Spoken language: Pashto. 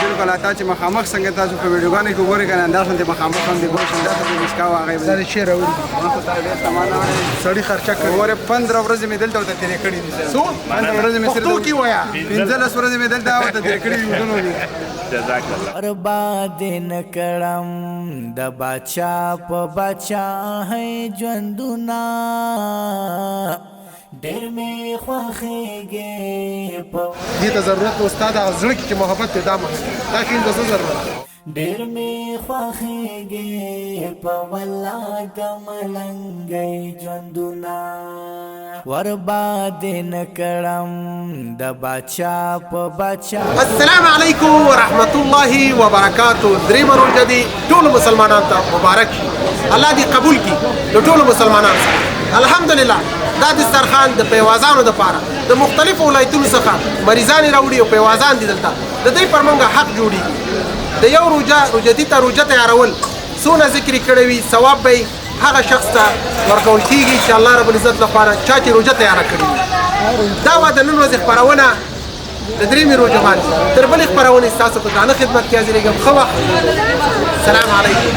بالکل اته چې مخامخ څنګه تاسو په ویډیوګانو کې وګورئ کنه انداز هم مخامخ هم دی ګوش انداز هم مسکاو هغه دا شی راوړي ما ته ډېر سامان سړی خرچه کوي وره 15 ورځې مې دلته وته تیرې کړې دي سو 15 ورځې مې سره پښتو کې وایا 15 ورځې مې دلته وته تیرې کړې دي ودونو دي جزاک الله برباد نکړم د بچا په بچا ہے ژوندونه ډېر مې خوښېږي په دې ته ضرورت استاد زړه کې محبت ته دامه دا شین د ضرورت ډېر مې خوښېږي په والله د ملنګۍ ژوندونه برباد نکړم د بچا په بچا. السلام علیکم ورحمت الله وبرکاتو. دریم روزه دی ټول مسلمانانو ته مبارک شي. الله دې قبول کړي د ټول مسلمانانو سره. الحمدلله دا دسترخوان د پیوازانو دپاره د مختلفو ولایتونو څخه مریضان راوړي او پیوازان دي دلته د دوی پر موږ حق جوړېږي. د یو روژتي ته روژه تیارول څونه ذکر کړی وي ثواب به هغه شخص ته ورکول کېږي چې الله رب العزت لپاره چا چې روژه تیاره کړې وي. دا به د نن ورځې خپرونه د درېیمې روژه باندې تر بلې خپرونې ستاسو په درانه خدمت کې حاضرېږم. ښه وخت. سلام علیکم.